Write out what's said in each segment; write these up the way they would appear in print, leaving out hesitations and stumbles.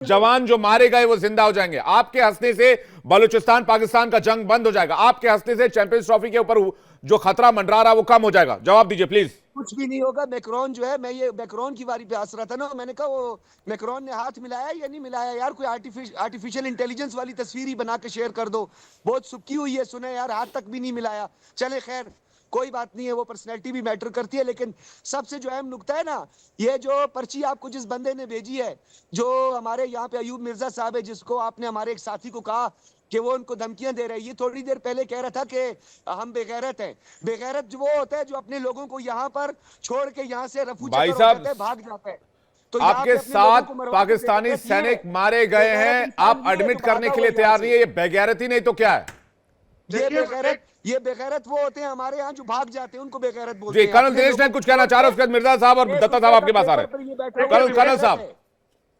जवान जो मारे गए वो जिंदा हो जाएंगे। आपके हंसने से बलूचिस्तान पाकिस्तान का जंग बंद हो जाएगा। आपके हंसने से चैंपियंस ट्रॉफी के ऊपर जो खतरा मंडरा रहा वो कम हो जाएगा। जवाब दीजिए प्लीज। कुछ भी नहीं होगा। मैक्रोन जो है, मैं ये मैक्रोन की बारी पे हंस रहा था ना, मैंने कहा वो मैक्रोन ने हाथ मिलाया या नहीं मिलाया यार, कोई आर्टिफिशियल इंटेलिजेंस वाली तस्वीर ही बना के शेयर कर दो। बहुत सुखी हुई है, सुने यार, हाथ तक भी नहीं मिलाया। चले खैर, कोई बात नहीं है, वो पर्सनैलिटी भी मैटर करती है। लेकिन सबसे जो अहम नुकता है ना, ये जो पर्ची आपको जिस बंदे ने भेजी है, जो हमारे यहाँ पे अयूब मिर्जा साहब है, जिसको आपने हमारे एक साथी को कहा कि वो उनको धमकियां दे रहे हैं, ये थोड़ी देर पहले कह रहा था कि हम बेगैरत हैं। बेगैरत जो वो होता है जो अपने लोगों को यहाँ पर छोड़ के यहाँ से रफू भाई चक्कर हो साहब, जाता है, भाग जाता है। तो यहाँ आपके पे अपने लोगों साथ को मरवाने पाकिस्तानी बेगैरत ये है। सैनिक मारे गए बेगैरत हैं, इंसान आप ये है एडमिट जो करने भागा के हुआ लिए है यहाँ तैयार नहीं से। है। ये बेगैरती नहीं तो क्या है? ये बेगैरत वो होते हैं हमारे यहाँ जो भाग जाते हैं, उनको बेगैरत बोलते जी, हैं। कर्नल अपने दिनेश लोगों नायक को कुछ कहना छोड़ चाह रहे हैं, के उसके बाद मिर्जा साहब और 1 दत्ता साहब रुपए का आपके पास आ रहे पेपर हैं। पर ये बैठे देखिए हुए कर्नल कर्नल विवेक, बेगैरत साहब। है।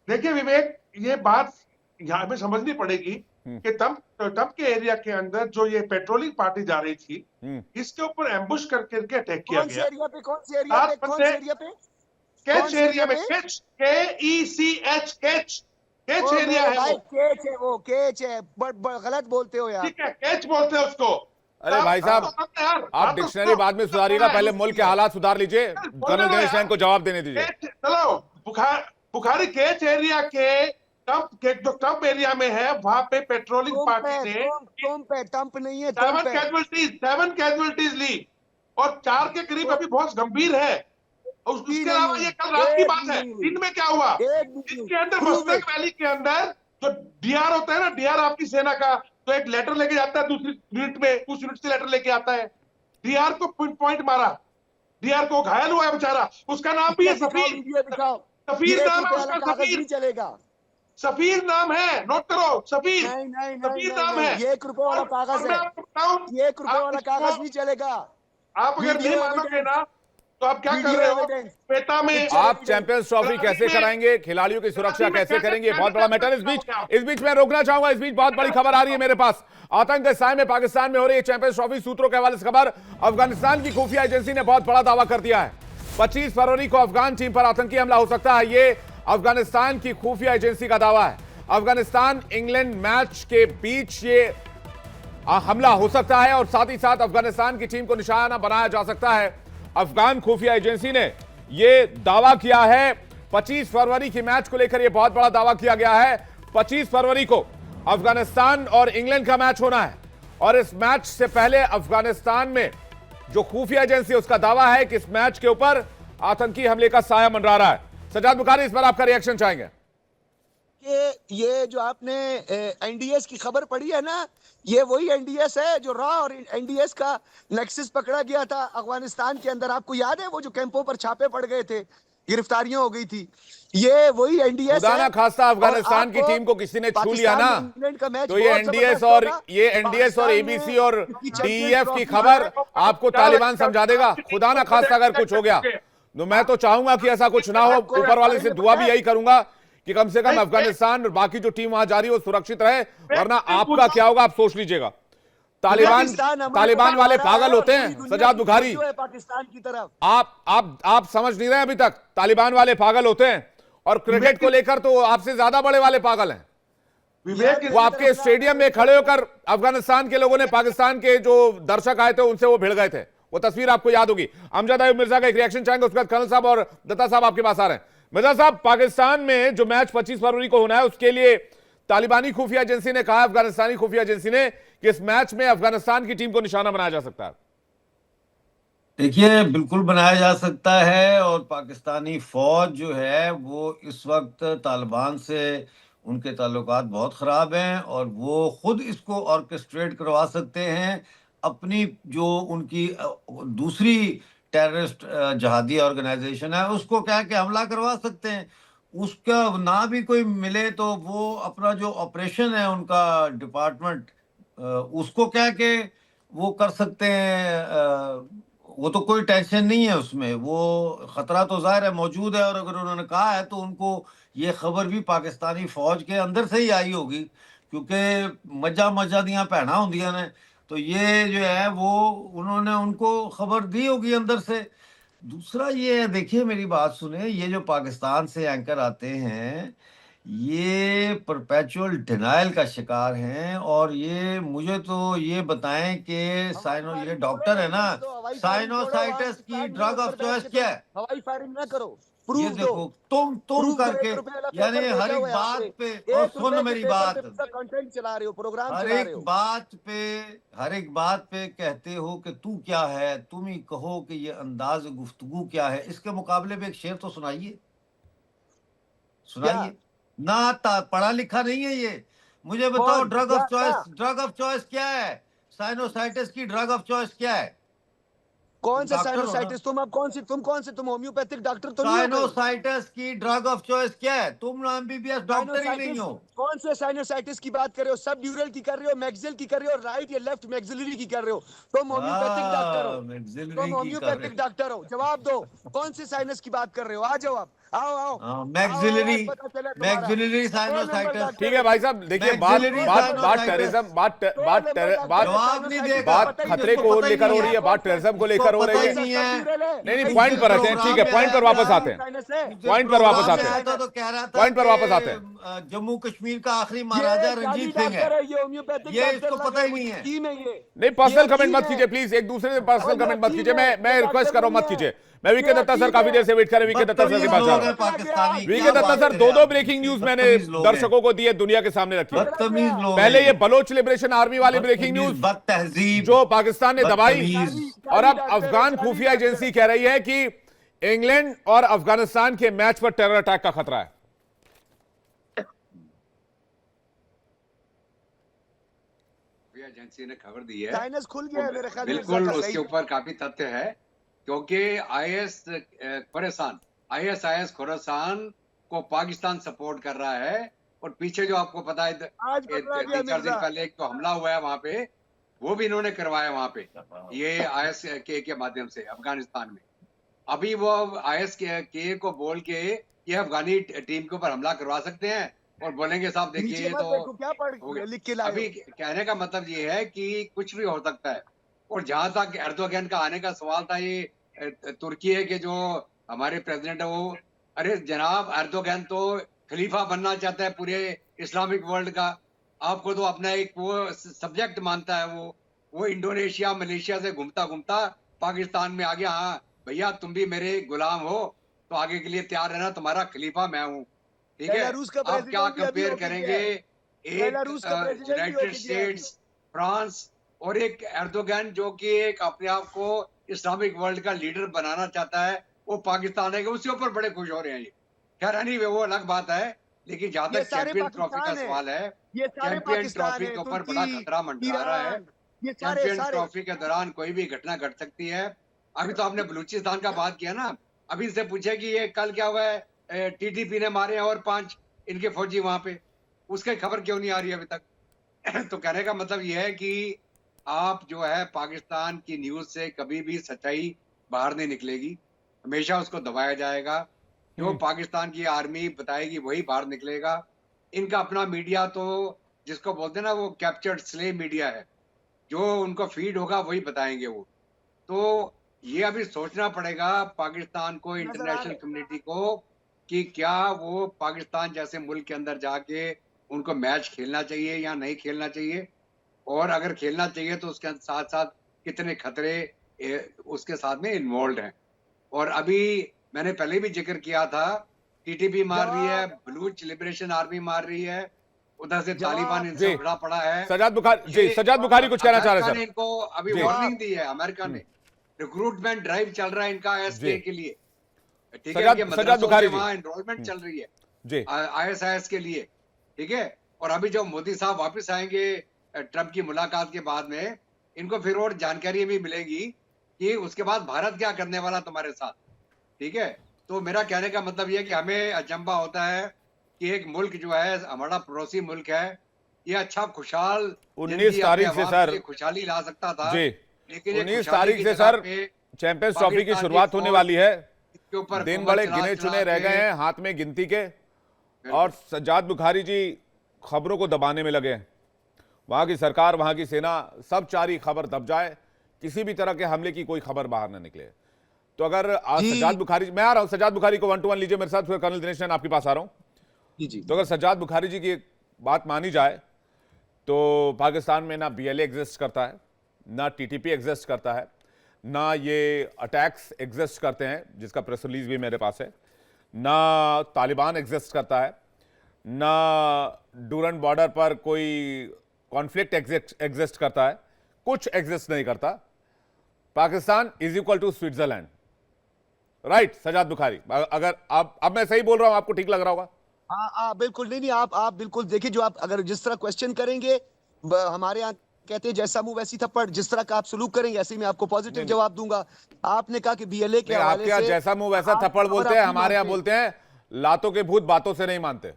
देखिए विवेक, ये बात यहाँ पे समझनी पड़ेगी हम्म, कि तब के एरिया के अंदर जो ये पेट्रोलिंग पार्टी जा रही थी, हम्म। इसके ऊपर एम्बुश करके अटैक किया कौन से गया। एरिया पे, कौन से एरिया पे, 7 कौन बंदे से एरिया पे, कैच कौन से एरिया एरिया में, पे? कैच, KECH, कैच, कैच ओ एरिया मेरे है भाई, वो। केच है वो, केच है। गलत बोलते हो यार। ठीक है, कैच बोलते हैं उसको। तो अरे आप भाई बात साहब, तो करते हैं यार, आप बात तो डिक्शनरी बाद में सुधारिएगा, पहले मुल्क के हालात सुधार लीजिए। बोलने कर्नल दो दिनेश नायक यार। को जवाब देने दीजिए। चलो, बुखारी कैच एरिया के जो टंप एरिया में है, वहां पे पेट्रोलिंग तुम पार्टी पे, ने तुम पे टंप नहीं है, तुम पे। 7 कैजुअलिटीज ली और 4 के करीब अभी बहुत गंभीर है। भी उसके नहीं अलावा हुई, ये कल रात की एक बात भी है। नहीं हुई, दिन में क्या हुआ, एक भी नहीं हुई। इसके अंदर प्रूव मस्तक इट। वैली के अंदर जो डीआर होता है ना, डीआर आपकी सेना का, तो एक लेटर लेके जाता है दूसरी यूनिट में, उस यूनिट से लेटर लेके आता है। डीआर को पॉइंट मारा, डीआर को घायल हुआ है बेचारा, उसका नाम भी है दिखाओ, सफीर। वीडियो दिखाओ। सफीर ये 1 नाम रुपए है वाला उसका, कागज सफीर। नहीं चलेगा। सफीर नाम है, नोट करो, सफीर। नहीं नहीं नहीं सफीर नहीं नाम नहीं, है। ये 1 रुपए वाला और कागज मैं है। आपको बताऊं, ये 1 रुपए आप वाला इसको, कागज नहीं चलेगा। आप अगर नहीं वीडियो मानोगे एविडेंस, ना, तो आप क्या कर वीडियो रहे हो, एविडेंस, श्वेता में, पिक्चर आप एविडेंस। चैंपियंस ट्रॉफी कराची कैसे में, कराएंगे, खिलाड़ियों की सुरक्षा कराची में कैसे कैसे करेंगे, ये बहुत कैसे बड़ा मैटर है। इस कैसे बीच हो गया? इस बीच मैं रोकना चाहूंगा। इस बीच बहुत बड़ी खबर आ रही है मेरे पास। आतंक के साए में पाकिस्तान में हो रही है चैंपियंस ट्रॉफी। सूत्रों के हवाले से खबर, अफगानिस्तान की खुफिया एजेंसी ने बहुत बड़ा दावा कर दिया है। 25 फरवरी को अफगान टीम पर आतंकी हमला हो सकता है, ये अफगानिस्तान की खुफिया एजेंसी का दावा है। अफगानिस्तान इंग्लैंड मैच के बीच ये हमला हो सकता है और साथ ही साथ अफगानिस्तान की टीम को निशाना बनाया जा सकता है। अफगान खुफिया एजेंसी ने यह दावा किया है। 25 फरवरी की मैच को लेकर यह बहुत बड़ा दावा किया गया है। 25 फरवरी को अफगानिस्तान और इंग्लैंड का मैच होना है और इस मैच से पहले अफगानिस्तान में जो खुफिया एजेंसी है उसका दावा है कि इस मैच के ऊपर आतंकी हमले का साया मंडरा रहा है। सजाद बुखारी, इस पर आपका रिएक्शन चाहेंगे? ये जो आपने एनडीएस की खबर पढ़ी है ना, ये वही एनडीएस है जो रॉ और एनडीएस का नेक्सस पकड़ा गया था अफगानिस्तान के अंदर। आपको याद है वो जो कैंपों पर छापे पड़ गए थे, गिरफ्तारियां हो गई थी, ये वही एनडीएस खुदा ना है। खास्ता और अफगानिस्तान की आपको टीम को किसी ने छू लिया पाकिस्तान ना, में इंग्लैंड का मैच तो ये बहुत एनडीएस जबरदस्त और होगा। ये एनडीएस और पाकिस्तान एबीसी में और इसकी चैंपियंस डीईएफ की ट्रॉफी खबर है। आपको तालिबान समझा देगा। खुदा ना खास्ता अगर कुछ हो गया तो मैं तो चाहूंगा कि ऐसा कुछ ना हो। आपको ऊपर वाले बारे से में दुआ पता भी है? यही करूंगा कि कम से कम नहीं, अफगानिस्तान और बाकी जो टीम वहां जा रही है वो सुरक्षित रहे, वरना मैं आपका पूछता क्या होगा आप सोच लीजिएगा। तालिबान तालिबान वाले पागल होते हैं सजाद बुखारी। पाकिस्तान की तरफ आप समझ नहीं रहे अभी तक। तालिबान वाले पागल होते हैं और क्रिकेट को लेकर तो आपसे ज्यादा बड़े वाले पागल हैं। विवेक, वो आपके स्टेडियम में खड़े होकर अफगानिस्तान के लोगों ने पाकिस्तान के जो दर्शक आए थे उनसे वो भिड़ गए थे, वो तस्वीर आपको याद होगी। अमजद अयूब मिर्जा का एक रिएक्शन चाहेंगे, उसके बाद कर्नल साहब और दत्ता साहब आपके पास आ रहे हैं। मिर्जा साहब, पाकिस्तान में जो मैच 25 फरवरी को होना है उसके लिए तालिबानी खुफिया एजेंसी ने कहा, अफगानिस्तानी खुफिया एजेंसी ने, कि इस मैच में अफगानिस्तान की टीम को निशाना बनाया जा सकता है। देखिए, बिल्कुल बनाया जा सकता है और पाकिस्तानी फौज जो है वो इस वक्त तालिबान से उनके ताल्लुकात बहुत ख़राब हैं और वो खुद इसको ऑर्केस्ट्रेट करवा सकते हैं। अपनी जो उनकी दूसरी टेररिस्ट जहादी ऑर्गेनाइजेशन है उसको क्या कि हमला करवा सकते हैं। उसका ना भी कोई मिले तो वो अपना जो ऑपरेशन है उनका डिपार्टमेंट, उसको क्या कि वो कर सकते हैं। वो तो कोई टेंशन नहीं है उसमें, वो खतरा तो जाहिर है मौजूद है और अगर उन्होंने कहा है तो उनको ये खबर भी पाकिस्तानी फौज के अंदर से ही आई होगी, क्योंकि मजा मजा दियां भैना होंदियां ने, तो ये जो है वो उन्होंने उनको खबर दी होगी अंदर से। दूसरा ये है, देखिए मेरी बात सुने, ये जो पाकिस्तान से एंकर आते हैं ये परपेचुअल डिनायल का शिकार हैं। और ये मुझे तो ये बताएं कि साइनो, ये डॉक्टर है ना, साइनोसाइटिस की ड्रग ऑफ चॉइस क्या है? हवाई फायरिंग ना करो, ये प्रूफ दो। देखो, तुम प्रूफ दो, करके, 1 रुपए वाला यानी पेपर हर भेजा एक हुआ है यहाँ बात पे, पे। और 1 सुन रुपए मेरी के पेपर बात, पे पूरा कंटेंट चला रहे हो, प्रोग्राम हर चला एक रहे हो। बात पे, हर एक बात पे कहते हो कि तू क्या है, तुम ही कहो कि ये अंदाज गुफ्तगू क्या है। इसके मुकाबले में एक शेर तो सुनाइए, क्या? सुनाइए ना। पढ़ा लिखा नहीं है ये, मुझे बताओ कौन? ड्रग ऑफ क्या? चॉइस, ड्रग ऑफ चॉइस क्या है? साइनोसाइटिस की ड्रग ऑफ चॉइस क्या है? कौन तुम से डॉक्टर हो ना? साइनोसाइटिस? तुम कौन से तुम होम्योपैथिक डॉक्टर तो नहीं हो कहीं? साइनोसाइटिस की ड्रग ऑफ चॉइस क्या है? तुम एमबीबीएस डॉक्टर ही नहीं साइनोसाइटिस हो। कौन से साइनोसाइटिस की बात कर रहे हो? सब ड्यूरल की कर रहे हो, मैक्सिल की कर रहे हो, राइट या लेफ्ट मैक्सिलरी की कर रहे हो? तुम होम्योपैथिक डॉक्टर हो, मैक्सिलरी तुम की कर होम्योपैथिक रहे। डॉक्टर हो। जवाब दो, कौन से साइनस की बात कर रहे हो? आ जाओ आप, आओ आओ आओ, मैक्सिलरी, आज पता चला तुम्हारा। मैक्सिलरी दो नंबर साइनोसाइटिस। डॉक्टर ठीक है भाई साहब, देखिए बात मैक्सिलरी बात बात साइनोसाइटिस। टेररिज्म, बात जवाब नहीं देगा। बात खतरे को लेकर हो रही है, बात टेररिज्म को लेकर हो रही है। नहीं नहीं, पॉइंट पर आते हैं, ठीक है, पॉइंट पर वापस आते हैं, पॉइंट पर वापस आते हैं, तो कह रहा था पॉइंट पर वापस आते हैं, जम्मू कश्मीर का आखिरी महाराजा रंजीत सिंह है, ये होम्योपैथिक ये इसको पता ही नहीं है। नहीं, पर्सनल कमेंट मत कीजिए प्लीज, एक दूसरे से पर्सनल कमेंट मत कीजिए। मैं रिक्वेस्ट कर रहा हूं, मत कीजिए। मैं वीके दत्ता सर काफी देर से वेट कर रहे हैं, वीके दत्ता सर की बात लोग हैं कर पाकिस्तानी। वीके दत्ता सर, दो ब्रेकिंग न्यूज मैंने दर्शकों को दी है, दुनिया के सामने रखी है। बदतमीज लोग पहले हैं। ये बलोच लिबरेशन आर्मी वाली ब्रेकिंग न्यूज बदतहजीब, जो पाकिस्तान ने दबाई, बदतमीज। और अब अफगान खुफिया एजेंसी कह रही है कि इंग्लैंड और अफगानिस्तान के मैच पर टेरर अटैक का खतरा है। एजेंसी ने खबर दी है, साइनस खुल गया है मेरे ख्याल में। बिल्कुल उसके ऊपर काफी तथ्य है, क्योंकि आईएसआईएस खुरासान को पाकिस्तान सपोर्ट कर रहा है। और पीछे जो आपको पता है, आज पकड़ा गया 3-4 दिन मिर्जा। पहले एक तो हमला हुआ है वहां पे, वो भी इन्होंने करवाया वहां पे, ये आईएस के माध्यम से अफगानिस्तान में। अभी वो आईएस के को बोल के ये अफगानी टीम के ऊपर हमला करवा सकते हैं और बोलेंगे साहब देखिए नीचे ये मत तो देखो, क्या हो पढ़ गया। लिख के लाए अभी हो? कहने का मतलब ये है कि कुछ भी हो सकता है। और जहां तक एर्दोगन का आने का सवाल था, ये तुर्की है कि जो हमारे प्रेसिडेंट है वो, अरे जनाब एर्दोगन तो खलीफा बनना चाहता है पूरे इस्लामिक वर्ल्ड का। आपको तो अपना एक वो सब्जेक्ट मानता है, वो इंडोनेशिया मलेशिया से घूमता घूमता पाकिस्तान में आ गया। हाँ भैया तुम भी मेरे गुलाम हो तो आगे के लिए तैयार रहना, तुम्हारा खलीफा मैं हूँ, ठीक है। बेलारूस का आप क्या प्रेसिडेंट भी अभी कंपेयर होके करेंगे गया है। एक बेलारूस का प्रेसिडेंट भी यूनाइटेड होके गया है अभी। स्टेट्स, फ्रांस, और एक एर्दोगन जो कि एक अपने आप को इस्लामिक वर्ल्ड का लीडर बनाना चाहता है, वो पाकिस्तान है, उसके ऊपर बड़े खुश हो रहे हैं ये। खैर नहीं, वो अलग बात है। लेकिन जहां ये तक सारे चैंपियन ट्रॉफी का पाकिस्तान है। सवाल है, ये सारे चैंपियन पाकिस्तान ट्रॉफी है, के ऊपर बड़ा तुर्की, खतरा मंडरा रहा है। ईरान, ये सारे चैंपियन सारे ट्रॉफी के दौरान कोई भी घटना घट सकती है। अभी तो आपने बलूचिस्तान का बात किया ना, अभी इनसे पूछे कि ये कल क्या हुआ है, टीटीपी ने मारे हैं और 5 इनके फौजी वहां पे, उसकी खबर क्यों नहीं आ रही अभी तक? तो कहने का मतलब ये है कि आप जो है पाकिस्तान की न्यूज से कभी भी सच्चाई बाहर नहीं निकलेगी, हमेशा उसको दबाया जाएगा। जो पाकिस्तान की आर्मी बताएगी वही बाहर निकलेगा। इनका अपना मीडिया तो जिसको बोलते हैं ना, वो कैप्चर्ड स्लेव मीडिया है, जो उनको फीड होगा वही बताएंगे वो। तो ये अभी सोचना पड़ेगा पाकिस्तान को, इंटरनेशनल कम्युनिटी को, कि क्या वो पाकिस्तान जैसे मुल्क के अंदर जाके उनको मैच खेलना चाहिए या नहीं खेलना चाहिए, और अगर खेलना चाहिए तो उसके साथ साथ कितने खतरे उसके साथ में इन्वॉल्व हैं। और अभी मैंने पहले भी जिक्र किया था, टीटीपी मार रही है, बलूच लिबरेशन आर्मी मार रही है, उधर से तालिबान इनसे बड़ा पड़ा है। सजाद बुखारी कुछ कहना चाह रहे हैं सर। इनको अभी वार्निंग दी है अमेरिका ने, रिक्रूटमेंट ड्राइव चल रहा है इनका आईएसके के लिए, ठीक है, कि मदरसों से वहां एनरोलमेंट चल रही है आईएसआईएस के लिए, ठीक है। और अभी जब मोदी साहब वापस आएंगे ट्रंप की मुलाकात के बाद में, इनको फिर और जानकारी भी मिलेगी कि उसके बाद भारत क्या करने वाला तुम्हारे साथ, ठीक है। तो मेरा कहने का मतलब यह है कि हमें अचंभा होता है कि एक मुल्क जो है हमारा पड़ोसी मुल्क है, ये अच्छा खुशहाल 19 तारीख से सर खुशहाली ला सकता था, लेकिन 19 तारीख से सर चैंपियंस ट्रॉफी की शुरुआत होने वाली है, दिन बड़े गिने चुने रह गए हैं हाथ में गिनती के, और सज्जाद बुखारी जी खबरों को दबाने में लगे हैं। वहां की सरकार, वहां की सेना सब चाह रही खबर दब जाए, किसी भी तरह के हमले की कोई खबर बाहर ना निकले। तो अगर सज्जाद बुखारी, मैं आ रहा हूं, सज्जाद बुखारी को 1 to 1 लीजिए मेरे साथ, कर्नल दिनेश नैन आपके पास आ रहा हूं। जी जी। तो अगर सज्जाद बुखारी जी की एक बात मानी जाए तो पाकिस्तान में ना बीएलए एग्जिस्ट करता है, ना टीटीपी एग्जिस्ट करता है, ना ये अटैक्स एग्जिस्ट करते हैं जिसका प्रेस रिलीज भी मेरे पास है, ना तालिबान एग्जिस्ट करता है, ना डूरन बॉर्डर पर कोई कॉन्फ्लिक्ट एग्जिस्ट करता है, कुछ एग्जिस्ट नहीं करता। Pakistan is equal to Switzerland, right Sajjad Bukhari? अगर आप, अब मैं सही बोल रहा हूं, आपको ठीक लग रहा होगा? हाँ बिल्कुल, नहीं नहीं, आप बिल्कुल देखिए, जो आप अगर जिस तरह क्वेश्चन करेंगे, हमारे यहाँ कहते हैं जैसा मुंह वैसी थप्पड़, जिस तरह का आप सलूक करेंगे ऐसे ही मैं आपको पॉजिटिव जवाब दूंगा। आपने कहा कि बीएलए के हवाले आपके यहाँ से जैसा मुंह वैसा आप थप्पड़ खबर बोलते हैं, अपनी हमारे यहाँ मानते हैं। बोलते हैं लातों के भूत बातों से नहीं मानते।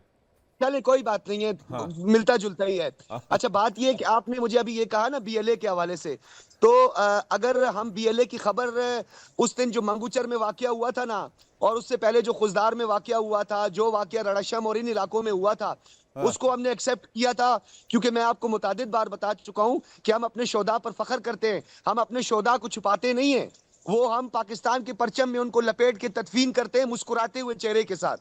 चले कोई बात नहीं है, मिलता जुलता ही है। अच्छा, बात ये है कि आपने मुझे अभी ये कहा ना बीएलए के हवाले से, तो अगर हम बीएलए की खबर, उस दिन जो मंगूचर में वाकया हुआ था ना, और उससे पहले जो खुजदार में वाकया हुआ था, जो वाकया रड़शम और इन इलाकों में हुआ था, उसको हमने एक्सेप्ट किया था, क्योंकि मैं आपको मुतादिद बार बता चुका हूं कि हम अपने शोधा पर फख्र करते हैं, हम अपने शोधा को छुपाते नहीं है, वो हम पाकिस्तान के परचम में उनको लपेट के तदफीन करते हैं मुस्कुराते हुए चेहरे के साथ।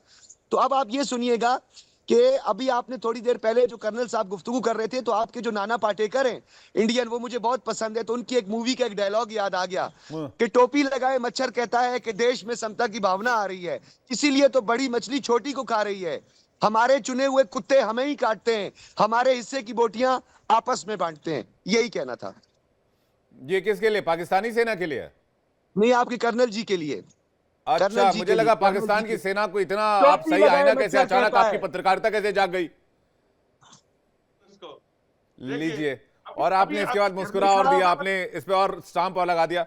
तो अब आप ये सुनिएगा कि अभी आपने थोड़ी देर पहले जो कर्नल साहब गुफ्तगू कर रहे थे, तो आपके जो नाना पाटेकर हैं इंडियन, वो मुझे बहुत पसंद है, तो उनकी एक मूवी का एक डायलॉग याद आ गया कि टोपी लगाए मच्छर कहता है कि देश में समता की भावना आ रही है, इसीलिए तो बड़ी मछली छोटी को खा रही है, हमारे चुने हुए कुत्ते हमें ही काटते हैं, हमारे हिस्से की बोटियां आपस में बांटते हैं। यही कहना था। ये किसके लिए? पाकिस्तानी सेना के लिए? नहीं, आपके कर्नल जी के लिए। अच्छा, कर्नल जी मुझे के लगा लिए, पाकिस्तान कर्नल जी की के- सेना को इतना टोपी आप सही लगाए आईना कैसे, मच्छर अचानक कहता आपकी है। पत्रकारिता कैसे जाग गई? इसको लीजिए, अभी- और आपने अभी इसके बाद आप- मुस्कुरा और साहब- दिया, आपने इस पे और स्टाम्प और लगा दिया।